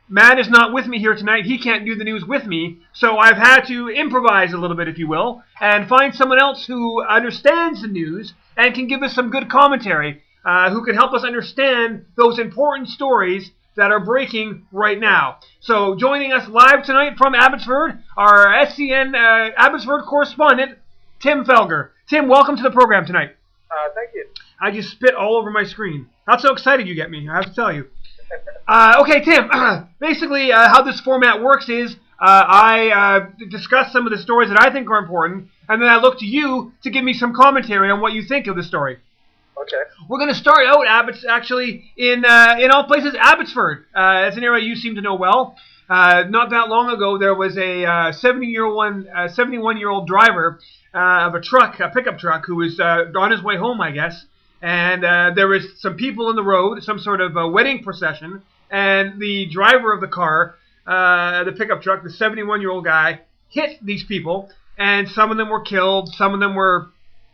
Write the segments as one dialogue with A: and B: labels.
A: Matt is not with me here tonight. He can't do the news with me, so I've had to improvise a little bit, if you will, and find someone else who understands the news and can give us some good commentary, who can help us understand those important stories that are breaking right now. So joining us live tonight from Abbotsford, our SCN Abbotsford correspondent, Tim Felger. Tim, welcome to the program tonight.
B: Thank you.
A: I just spit all over my screen. That's how excited you get me, I have to tell you. Okay, Tim, basically how this format works is I discuss some of the stories that I think are important, and then I look to you to give me some commentary on what you think of the story.
B: Okay.
A: We're going to start out, actually, in all places, Abbotsford. It's an area you seem to know well. Not that long ago, there was a 71-year-old driver of a pickup truck, who was on his way home, I guess. And there was some people in the road, some sort of wedding procession, and the driver of the car, the pickup truck, the 71-year-old guy, hit these people, and some of them were killed, some of them were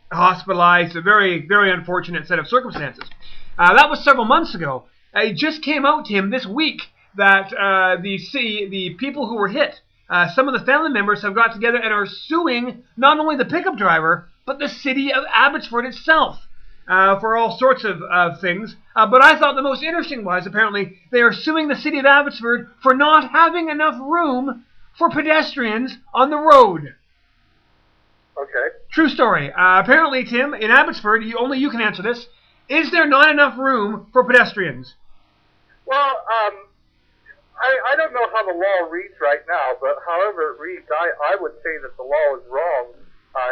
A: hospitalized. A very, very unfortunate set of circumstances. That was several months ago. It just came out, Tim, this week that the people who were hit, some of the family members have got together and are suing not only the pickup driver, but the city of Abbotsford itself. For all sorts of things. But I thought the most interesting was, apparently, they are suing the city of Abbotsford for not having enough room for pedestrians on the road.
B: Okay.
A: True story. Apparently, Tim, in Abbotsford, only you can answer this, is there not enough room for pedestrians?
B: Well, I don't know how the law reads right now, but however it reads, I would say that the law is wrong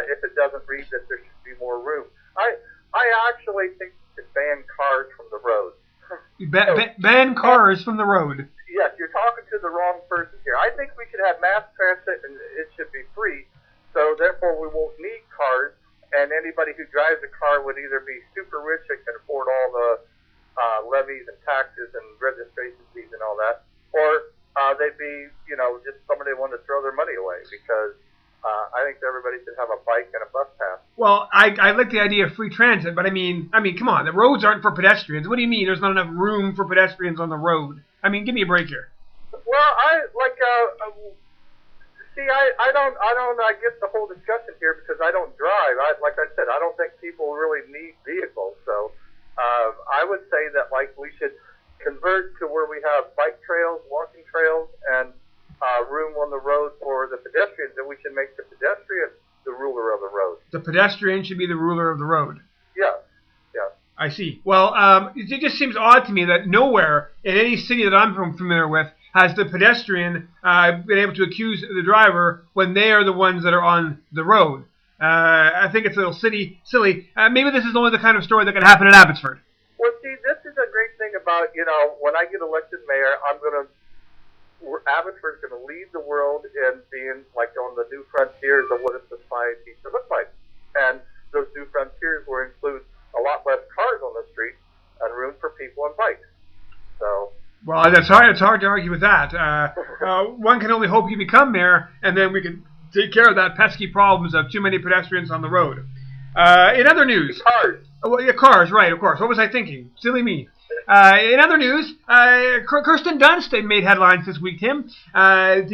B: if it doesn't read that there should be more room. I actually think we should ban cars from the road.
A: Ban cars from the road.
B: Yes, you're talking to the wrong person here. I think we should have mass transit and it should be free, so therefore we won't need cars, and anybody who drives a car would either be super rich and can afford all the levies and taxes and registration fees and all that, or they'd be, just somebody who wanted to throw their money away, because I think everybody should have a bike and a bus pass.
A: Well, I like the idea of free transit, but I mean, come on, the roads aren't for pedestrians. What do you mean there's not enough room for pedestrians on the road? I mean, give me a break here.
B: Well, I get the whole discussion here because I don't drive. Like I said, I don't think people really need vehicles. So I would say that we should convert to where we have bike trails, walking trails, and room on the road for the pedestrians, and we should make the pedestrian the ruler of the road. The
A: pedestrian should be the ruler of the road.
B: Yeah, yeah.
A: I see. Well, it just seems odd to me that nowhere in any city that I'm familiar with has the pedestrian been able to accuse the driver when they are the ones that are on the road. I think it's a little silly. Maybe this is only the kind of story that can happen in Abbotsford.
B: Well, see, this is a great thing about, when I get elected mayor, Abbotsford's going to lead the world in being on the new frontiers of what a society should look like. And those new frontiers will include a lot less cars on the street and room for people on bikes. So.
A: Well, it's hard to argue with that. One can only hope you become mayor, and then we can take care of that pesky problems of too many pedestrians on the road. In other news.
B: Cars.
A: Well, yeah, cars, right, of course. What was I thinking? Silly me. In other news, Kirsten Dunst made headlines this week, Tim.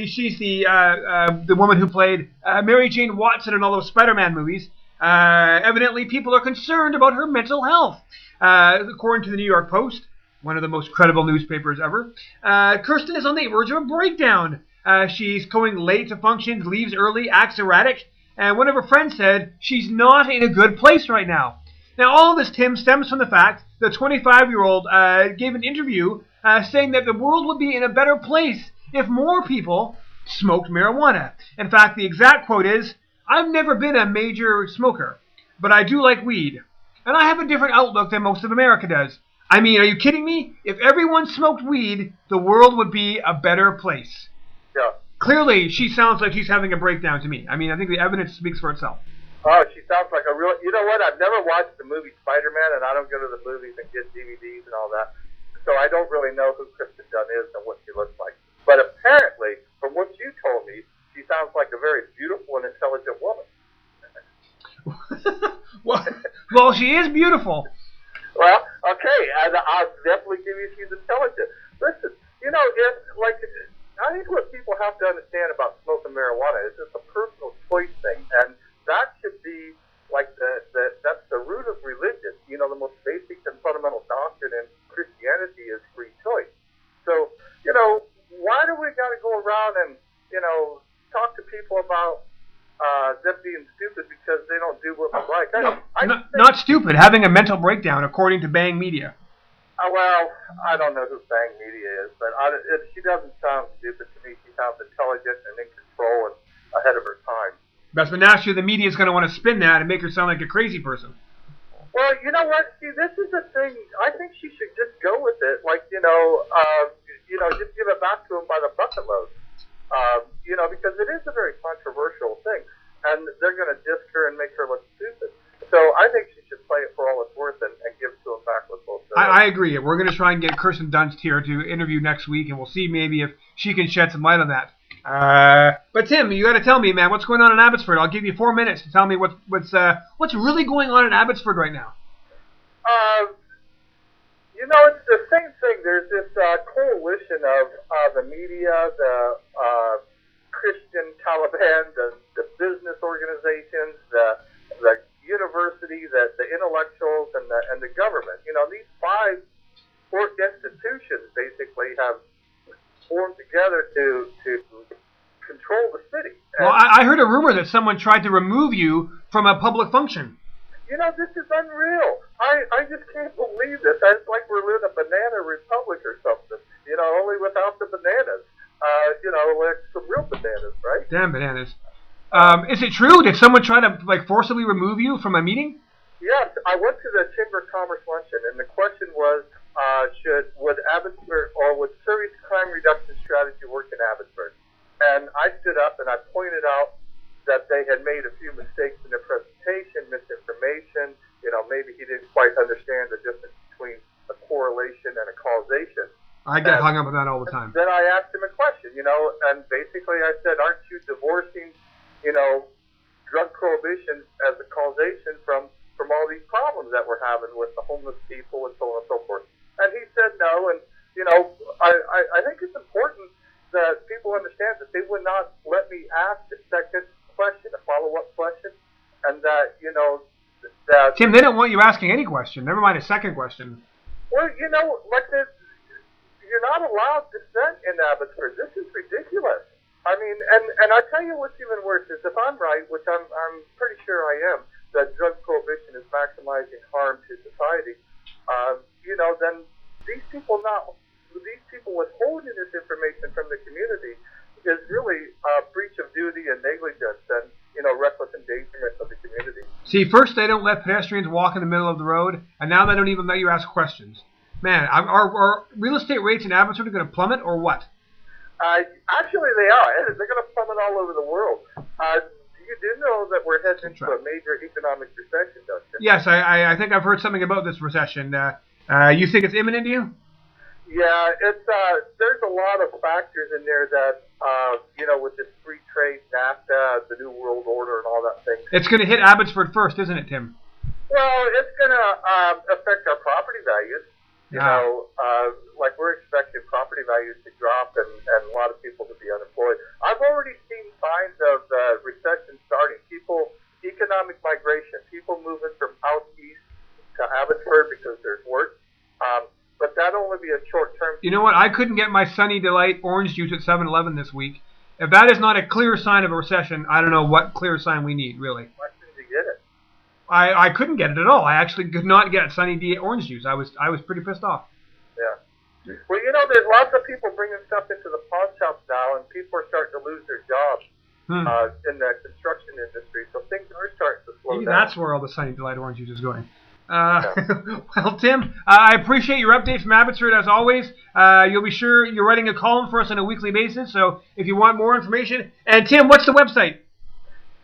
A: She's the woman who played Mary Jane Watson in all those Spider-Man movies. Evidently, people are concerned about her mental health. According to the New York Post, one of the most credible newspapers ever, Kirsten is on the verge of a breakdown. She's going late to functions, leaves early, acts erratic, and one of her friends said she's not in a good place right now. Now, all of this, Tim, stems from the fact the 25-year-old gave an interview saying that the world would be in a better place if more people smoked marijuana. In fact, the exact quote is, "I've never been a major smoker, but I do like weed. And I have a different outlook than most of America does. I mean, are you kidding me? If everyone smoked weed, the world would be a better place."
B: Yeah.
A: Clearly, she sounds like she's having a breakdown to me. I mean, I think the evidence speaks for itself.
B: Oh, she sounds like a real... You know what? I've never watched the movie Spider-Man, and I don't go to the movies and get DVDs and all that. So I don't really know who Kristen Dunst is and what she looks like. But apparently, from what you told me, she sounds like a very beautiful and intelligent woman.
A: well, she is beautiful.
B: Well, okay. I'll definitely give you she's intelligent. Listen, if like, I think what people have to understand about smoking marijuana is it's a personal choice thing, and that should be like that's the root of religion. You know, the most basic and fundamental doctrine in Christianity is free choice. So, you know, why do we got to go around and, you know, talk to people about them being stupid because they don't do what we like?
A: Not stupid, having a mental breakdown, according to Bang Media.
B: Well, I don't know who Bang Media is, but she doesn't sound stupid to me. She sounds intelligent and in control and ahead of her time.
A: But naturally, the media is going to want to spin that and make her sound like a crazy person.
B: Well, you know what? See, this is the thing. I think she should just go with it. Like, just give it back to him by the bucket load. Because it is a very controversial thing, and they're going to diss her and make her look stupid. So I think she should play it for all it's worth and give it to him back with both.
A: I agree. We're going to try and get Kirsten Dunst here to interview next week, and we'll see maybe if she can shed some light on that. But Tim, you got to tell me, man, what's going on in Abbotsford? I'll give you 4 minutes to tell me what's really going on in Abbotsford right now.
B: It's the same thing. There's this coalition of the media, the Christian Taliban, the business organizations, the university, the intellectuals, and the government. You know, these 5 institutions basically have formed together to control the city.
A: Well, I heard a rumor that someone tried to remove you from a public function.
B: You know, this is unreal. I just can't believe this. It's like we're in a banana republic or something. You know, only without the bananas. Like some real bananas, right?
A: Damn bananas. Is it true? Did someone try to forcibly remove you from a meeting?
B: Yes, I went to the Chamber of Commerce luncheon, and the question was, would Abbotsford or would Surrey's crime reduction strategy work in Abbotsford? And I stood up and I pointed out that they had made a few mistakes in their presentation, misinformation. You know, maybe he didn't quite understand the difference between a correlation and a causation.
A: I get hung up on that all the time.
B: Then I asked him a question, and basically I said, aren't you divorcing, drug prohibition as a causation from all these problems that we're having with the homeless people and so on and so forth? And he said no, and, I think it's important that people understand that they would not let me ask a second question, a follow-up question, and that, that...
A: Tim, they don't want you asking any question, never mind a second question.
B: Well, you're not allowed dissent in Abbotsford. This is ridiculous. I mean, and I tell you what's even worse is if I'm right, which I'm pretty sure I am, that drug prohibition is maximizing harm to society. Then these people withholding this information from the community is really a breach of duty and negligence and reckless endangerment of the community.
A: See, first they don't let pedestrians walk in the middle of the road, and now they don't even let you ask questions. Man, are real estate rates in Abbotsford going to plummet or what?
B: Actually, they are. They're going to plummet all over the world. You do know that we're heading into a major economic recession, don't you?
A: Yes, I think I've heard something about this recession. You think it's imminent, do you?
B: Yeah, it's there's a lot of factors in there that with this free trade, NAFTA, the New World Order, and all that thing.
A: It's going to hit Abbotsford first, isn't it, Tim?
B: Well, it's going to affect our property values. Like we're expecting property values to drop and a lot of people to be unemployed. I've already seen signs of recession starting. Economic migration, people moving from out east to Abbotsford because there's work. But that'll only be a short term.
A: You know what? I couldn't get my Sunny Delight orange juice at 7-Eleven this week. If that is not a clear sign of a recession, I don't know what clear sign we need, really.
B: Why couldn't you get it?
A: I couldn't get it at all. I actually could not get Sunny D orange juice. I was pretty pissed off.
B: Yeah. Well, there's lots of people bringing stuff into the pawn shops now, and people are starting to lose their jobs in the construction industry. So things are starting to slow down.
A: That's where all the Sunny Delight orange juice is going. Well, Tim, I appreciate your updates from Abbotsford as always. You'll be sure you're writing a column for us on a weekly basis. So if you want more information, and Tim, what's the website?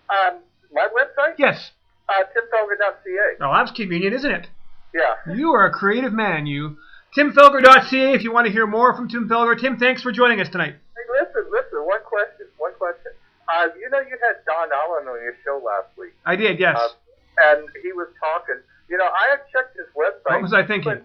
B: My website?
A: Yes.
B: TimFelger.ca.
A: Oh, that's convenient, isn't it?
B: Yeah.
A: You are a creative man, you. TimFelger.ca if you want to hear more from Tim Felger. Tim, thanks for joining us tonight.
B: Hey, listen. One question. You had Don Allen on your show last week.
A: I did, yes.
B: And he was talking. I had checked his website.
A: What was I thinking?